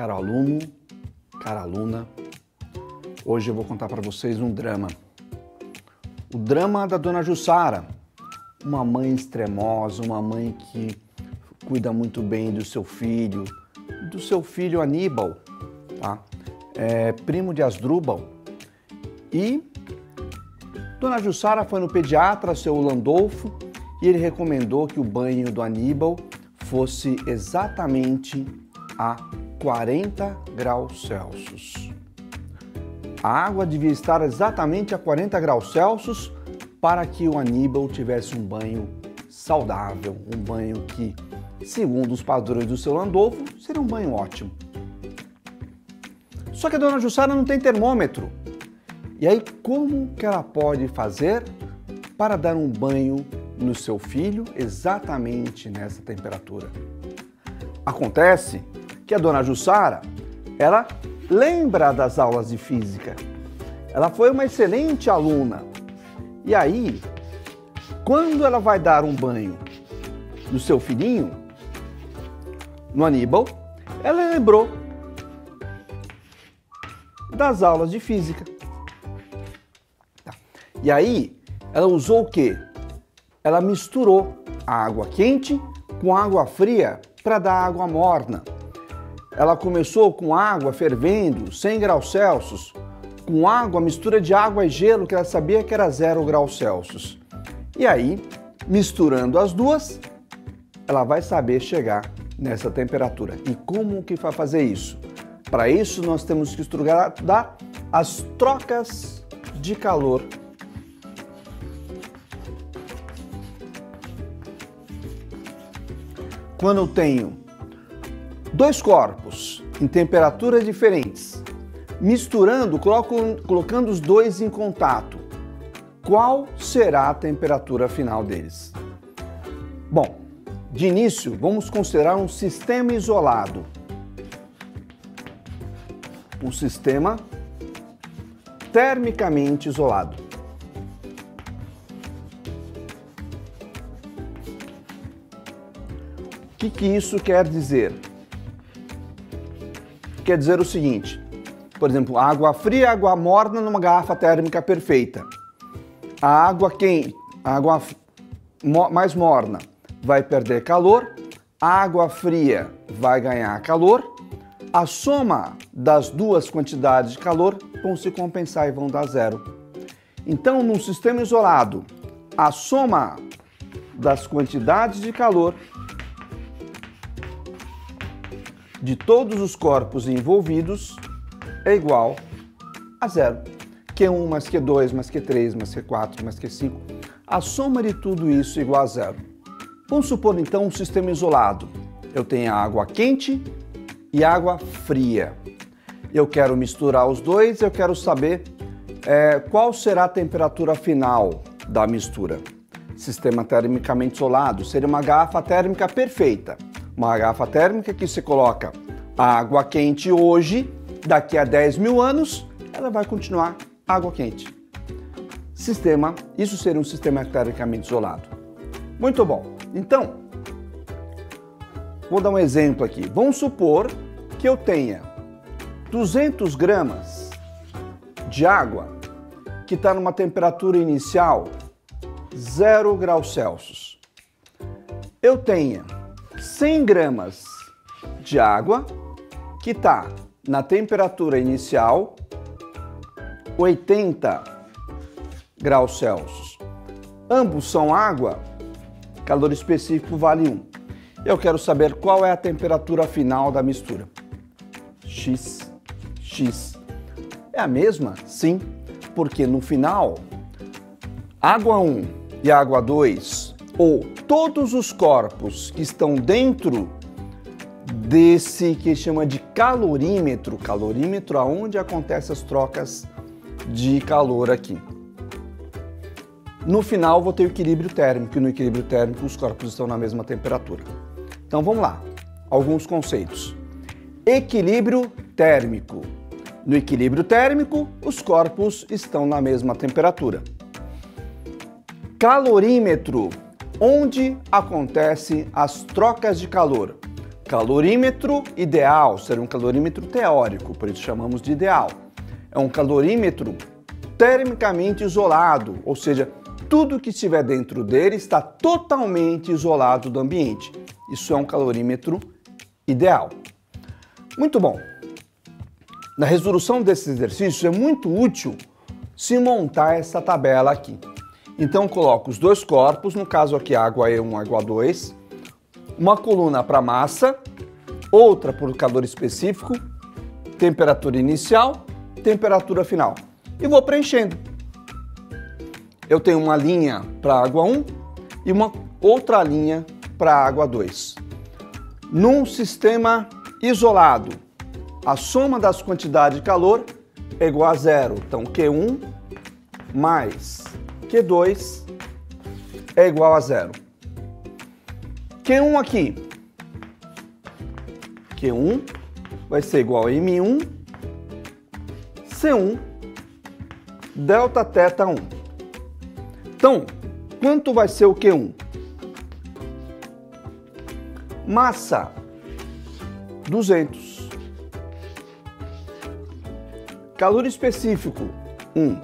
Caro aluno, cara aluna, hoje eu vou contar para vocês um drama. O drama da Dona Jussara, uma mãe extremosa, uma mãe que cuida muito bem do seu filho Aníbal, tá? Primo de Asdrúbal. E Dona Jussara foi no pediatra, seu Landolfo, e ele recomendou que o banho do Aníbal fosse exatamente a 40 graus Celsius. A água devia estar exatamente a 40 graus Celsius para que o Aníbal tivesse um banho saudável, um banho que, segundo os padrões do seu Landolfo, seria um banho ótimo. Só que a Dona Jussara não tem termômetro. E aí, como que ela pode fazer para dar um banho no seu filho exatamente nessa temperatura? Acontece que a Dona Jussara, ela lembra das aulas de física. Ela foi uma excelente aluna. E aí, quando ela vai dar um banho no seu filhinho, no Aníbal, ela lembrou das aulas de física. E aí, ela usou o quê? Ela misturou a água quente com água fria para dar água morna. Ela começou com água fervendo, 100 graus Celsius, com água, mistura de água e gelo, que ela sabia que era 0 graus Celsius. E aí, misturando as duas, ela vai saber chegar nessa temperatura. E como que vai fazer isso? Para isso, nós temos que estudar as trocas de calor. Quando eu tenho dois corpos em temperaturas diferentes, misturando, colocando os dois em contato, qual será a temperatura final deles? Bom, de início, vamos considerar um sistema isolado. Um sistema termicamente isolado. O que isso quer dizer? Quer dizer o seguinte, por exemplo, água fria e água morna numa garrafa térmica perfeita. A água quente, a água mais morna vai perder calor, a água fria vai ganhar calor, a soma das duas quantidades de calor vão se compensar e vão dar zero. Então, num sistema isolado, a soma das quantidades de calor de todos os corpos envolvidos é igual a zero. Q1 mais Q2 mais Q3 mais Q4 mais Q5. A soma de tudo isso é igual a zero. Vamos supor então um sistema isolado. Eu tenho água quente e água fria. Eu quero misturar os dois, eu quero saber qual será a temperatura final da mistura. Sistema termicamente isolado seria uma garrafa térmica perfeita. Uma garrafa térmica que você coloca a água quente hoje, daqui a 10 mil anos, ela vai continuar água quente. Isso seria um sistema termicamente isolado. Muito bom. Então, vou dar um exemplo aqui. Vamos supor que eu tenha 200 gramas de água que está numa temperatura inicial 0 graus Celsius. Eu tenho 100 gramas de água que está na temperatura inicial 80 graus Celsius. Ambos são água, calor específico vale 1. Eu quero saber qual é a temperatura final da mistura. X. É a mesma? Sim, porque no final, água 1 e água 2, ou todos os corpos que estão dentro desse que chama de calorímetro, aonde acontecem as trocas de calor aqui. No final vou ter o equilíbrio térmico, e no equilíbrio térmico os corpos estão na mesma temperatura. Então vamos lá, alguns conceitos. Equilíbrio térmico. No equilíbrio térmico, os corpos estão na mesma temperatura. Calorímetro, onde acontecem as trocas de calor. Calorímetro ideal seria um calorímetro teórico, por isso chamamos de ideal. É um calorímetro termicamente isolado, ou seja, tudo que estiver dentro dele está totalmente isolado do ambiente. Isso é um calorímetro ideal. Muito bom. Na resolução desses exercícios é muito útil se montar essa tabela aqui. Então coloco os dois corpos, no caso aqui água E1, água 2, uma coluna para massa, outra por calor específico, temperatura inicial, temperatura final. E vou preenchendo. Eu tenho uma linha para água 1 e uma outra linha para água 2. Num sistema isolado, a soma das quantidades de calor é igual a zero. Então, Q1 mais Q2 é igual a zero. Q1 aqui. Q1 vai ser igual a M1 C1 delta θ 1. Então, quanto vai ser o Q1? Massa 200. Calor específico 1.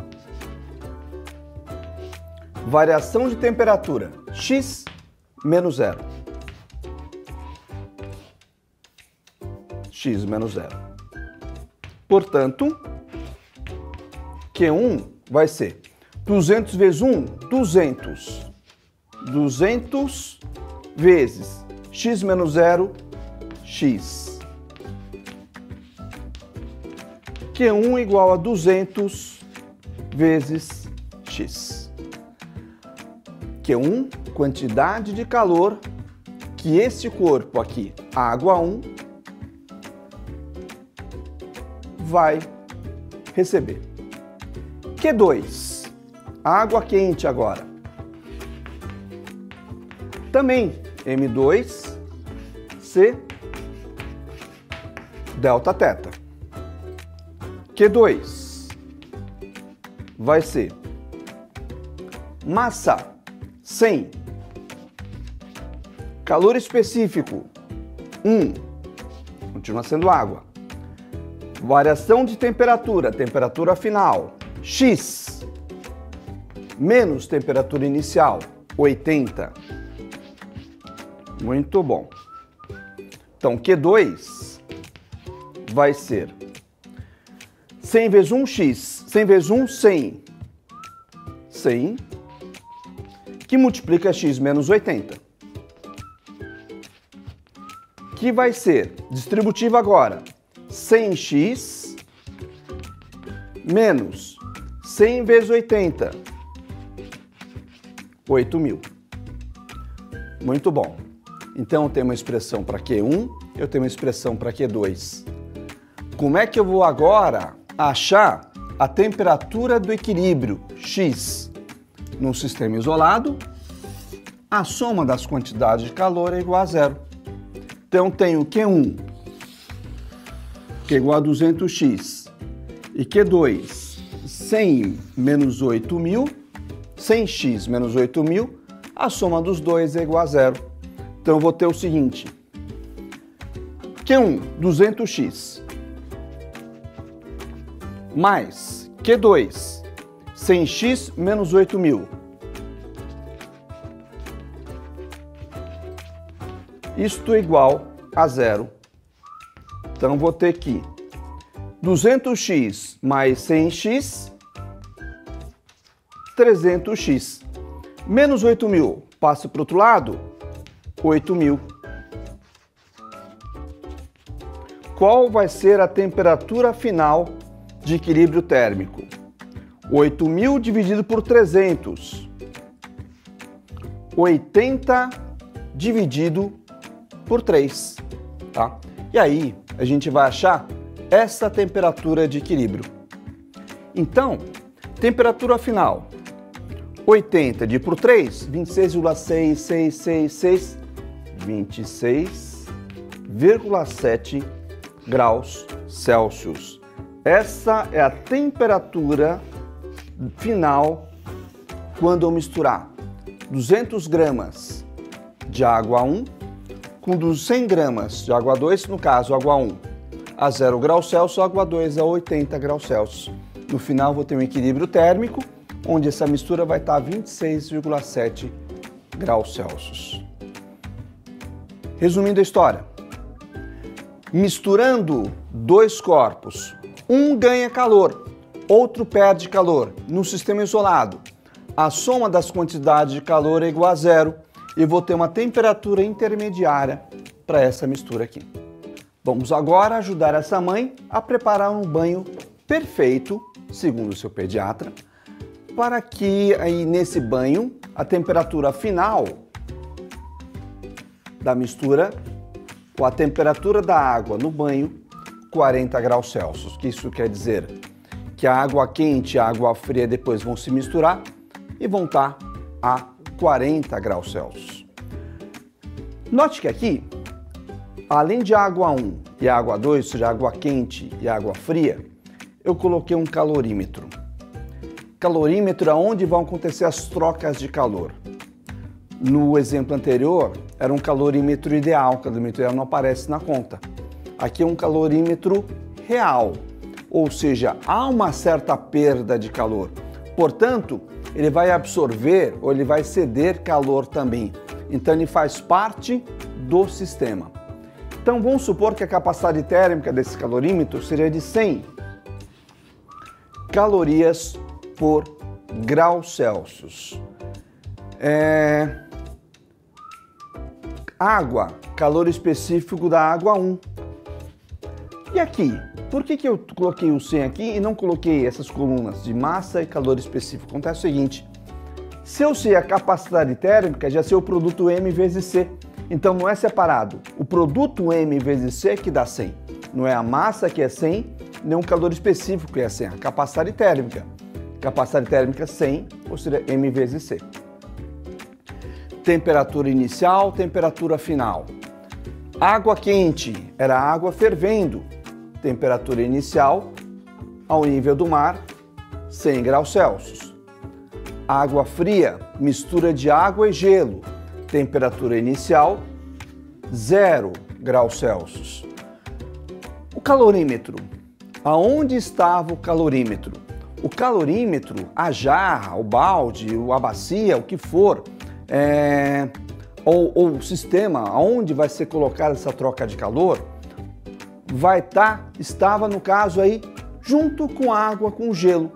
Variação de temperatura X menos 0. X menos 0. Portanto, Q1 vai ser 200 vezes 1, 200. 200 vezes x menos 0, x. Q1 igual a 200 vezes x. Q1, quantidade de calor que esse corpo aqui, água 1, vai receber. Q2, água quente agora. Também M2C delta θ. Q2 vai ser massa 100, calor específico 1, continua sendo água. Variação de temperatura, temperatura final, X, menos temperatura inicial, 80. Muito bom. Então, Q2 vai ser 100 vezes 1, X. 100 vezes 1, 100. 100, que multiplica X menos 80. Que vai ser distributivo agora. 100x menos 100 vezes 80. 8.000. Muito bom. Então, eu tenho uma expressão para Q1, eu tenho uma expressão para Q2. Como é que eu vou agora achar a temperatura do equilíbrio X? Num sistema isolado, a soma das quantidades de calor é igual a zero. Então, tenho Q1, que é igual a 200x, e Q2, 100 menos 8.000, 100x menos 8.000, a soma dos dois é igual a zero. Então, eu vou ter o seguinte, Q1, 200x, mais Q2, 100x menos 8.000. Isto é igual a zero. Então, vou ter aqui 200x mais 100x, 300x. Menos 8.000, passa para o outro lado, 8.000. Qual vai ser a temperatura final de equilíbrio térmico? 8.000 dividido por 300. 80 dividido por 3, tá? E aí, a gente vai achar essa temperatura de equilíbrio. Então, temperatura final, 80 dividido por 3, 26,6666, 26,7 graus Celsius. Essa é a temperatura final quando eu misturar 200 gramas de água 1 com 100 gramas de água 2, no caso água 1, a 0 graus Celsius, água 2 a 80 graus Celsius. No final vou ter um equilíbrio térmico, onde essa mistura vai estar a 26,7 graus Celsius. Resumindo a história, misturando dois corpos, um ganha calor, outro perde calor, no sistema isolado. A soma das quantidades de calor é igual a zero e vou ter uma temperatura intermediária para essa mistura aqui. Vamos agora ajudar essa mãe a preparar um banho perfeito, segundo o seu pediatra, para que aí nesse banho a temperatura final da mistura, ou a temperatura da água no banho, 40 graus Celsius. O que isso quer dizer? Que a água quente e a água fria depois vão se misturar e vão estar a 40 graus Celsius. Note que aqui, além de água 1 e água 2, ou seja, água quente e água fria, eu coloquei um calorímetro. Calorímetro é onde vão acontecer as trocas de calor. No exemplo anterior, era um calorímetro ideal, o calorímetro ideal não aparece na conta. Aqui é um calorímetro real, ou seja, há uma certa perda de calor. Portanto, ele vai absorver ou ele vai ceder calor também. Então, ele faz parte do sistema. Então, vamos supor que a capacidade térmica desse calorímetro seria de 100 calorias por grau Celsius. Água, calor específico da água 1. E aqui, por que eu coloquei o 100 aqui e não coloquei essas colunas de massa e calor específico? Acontece o seguinte, se eu sei a capacidade térmica, já sei o produto M vezes C. Então não é separado. O produto M vezes C que dá 100. Não é a massa que é 100, nem um calor específico que é 100. A capacidade térmica. Capacidade térmica 100, ou seja, M vezes C. Temperatura inicial, temperatura final. Água quente era água fervendo. Temperatura inicial, ao nível do mar, 100 graus Celsius. Água fria, mistura de água e gelo. Temperatura inicial, 0 graus Celsius. O calorímetro. Aonde estava o calorímetro? O calorímetro, a jarra, o balde, a bacia, o que for, ou o sistema aonde vai ser colocada essa troca de calor, estava no caso aí, junto com a água, com o gelo.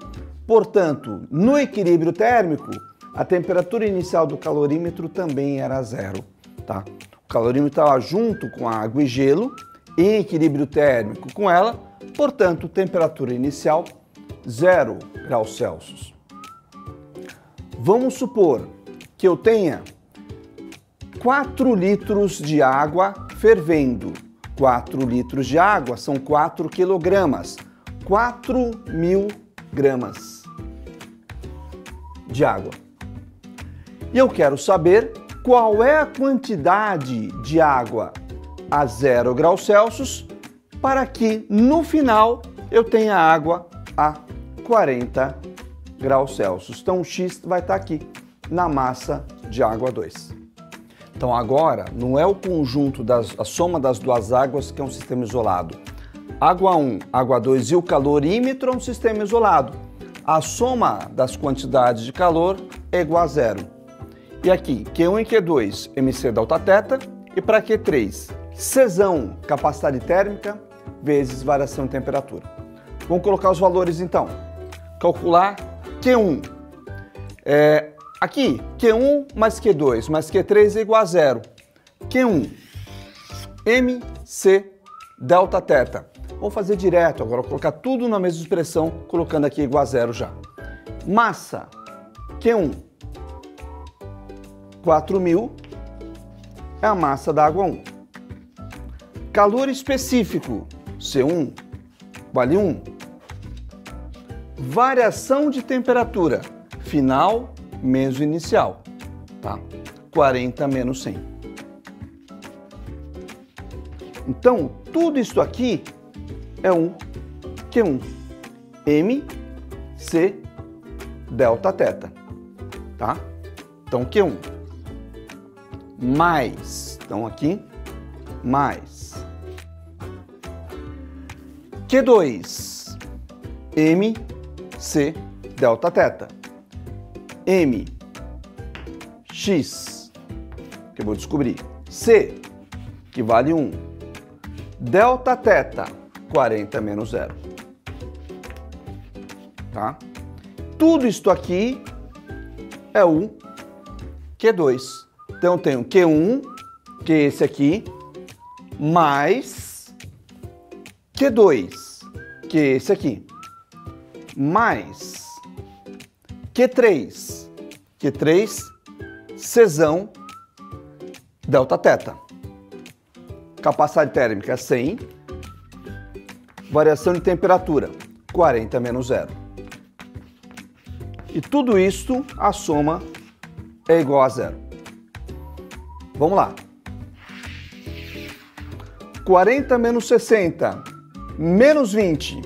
Portanto, no equilíbrio térmico, a temperatura inicial do calorímetro também era 0, tá? O calorímetro estava junto com a água e gelo, em equilíbrio térmico com ela, portanto, temperatura inicial 0 graus Celsius. Vamos supor que eu tenha 4 litros de água fervendo. 4 litros de água são 4 quilogramas, 4.000 gramas de água. E eu quero saber qual é a quantidade de água a 0 graus Celsius para que no final eu tenha água a 40 graus Celsius. Então o X vai estar aqui na massa de água 2. Então agora não é o conjunto, a soma das duas águas que é um sistema isolado. Água 1, água 2 e o calorímetro é um sistema isolado. A soma das quantidades de calor é igual a 0. E aqui, Q1 e Q2, MC delta θ, e para Q3, Czão, capacidade térmica, vezes variação de temperatura. Vamos colocar os valores então. Calcular Q1. Aqui, Q1 mais Q2 mais Q3 é igual a 0. Q1, MC delta θ. Vamos fazer direto agora, colocar tudo na mesma expressão, colocando aqui igual a 0 já. Massa, Q1, 4.000 é a massa da água 1. Calor específico, C1, vale 1. Variação de temperatura, final menos inicial, tá? 40 menos 100. Então, tudo isso aqui é um Q1, M, C, delta θ, tá? Então, Q1 mais, então aqui, mais Q2 MC delta θ. M X, que eu vou descobrir. C, que vale 1. Delta θ, 40 menos 0. Tá? Tudo isto aqui é o Q2. Então eu tenho Q1, que é esse aqui, mais Q2, que é esse aqui, mais Q3, Czão, delta θ. Capacidade térmica 100, variação de temperatura 40 menos 0. E tudo isto, a soma é igual a 0. Vamos lá. 40 menos 60, menos 20,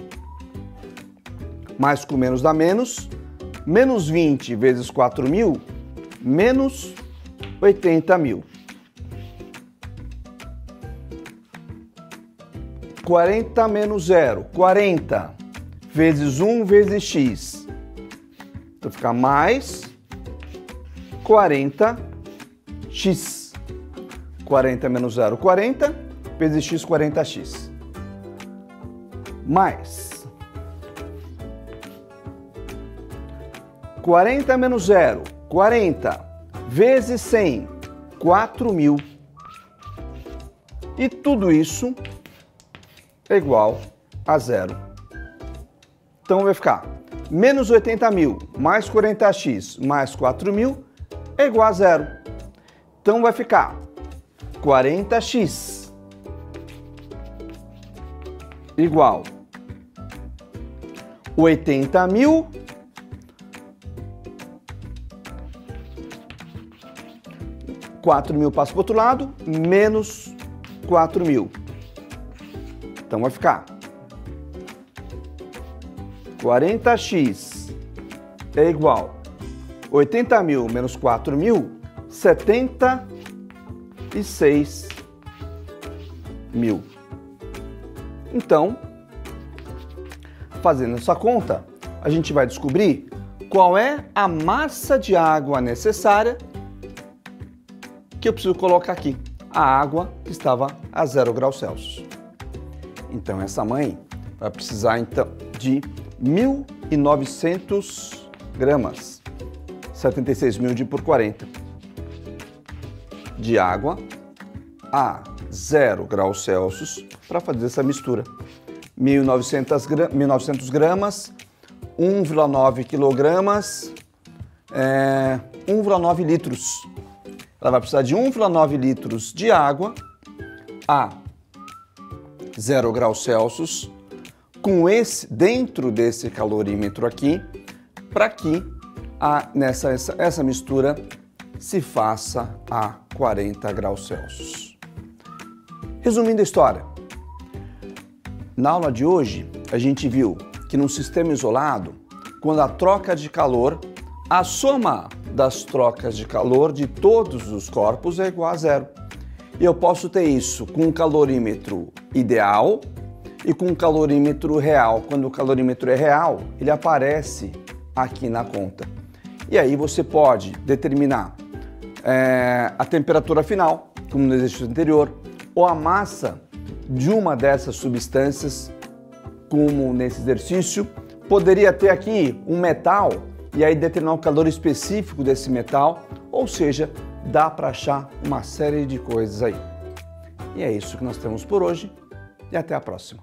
mais com menos dá menos, menos 20 vezes 4.000, menos 80.000. 40 menos 0, 40 vezes 1 vezes x. Então fica mais 40x. 40 menos 0, 40, vezes x, 40x. Mais 40 menos 0, 40 vezes 100, 4.000. E tudo isso é igual a 0. Então vai ficar menos 80.000 mais 40x mais 4.000 é igual a 0. Então vai ficar 40x igual 80.000 4.000 passa para o outro lado, menos 4.000. Então vai ficar 40x é igual 80.000 menos 4.000, 76.000. Então, fazendo essa conta, a gente vai descobrir qual é a massa de água necessária que eu preciso colocar aqui. A água que estava a 0 graus Celsius. Então, essa mãe vai precisar então de 1.900 gramas, 76.000 de por 40, de água a 0 graus Celsius para fazer essa mistura. 1.900 gramas, 1,9 quilogramas, 1,9 litros. Ela vai precisar de 1,9 litros de água a 0 graus Celsius, com dentro desse calorímetro aqui, para que essa mistura se faça a 40 graus Celsius. Resumindo a história, na aula de hoje a gente viu que num sistema isolado, quando a troca de calor, a soma das trocas de calor de todos os corpos é igual a 0. E eu posso ter isso com um calorímetro ideal e com um calorímetro real. Quando o calorímetro é real, ele aparece aqui na conta. E aí você pode determinar a temperatura final, como no exercício anterior, ou a massa de uma dessas substâncias, como nesse exercício. Poderia ter aqui um metal e aí determinar o calor específico desse metal, ou seja, dá para achar uma série de coisas aí. E é isso que nós temos por hoje e até a próxima.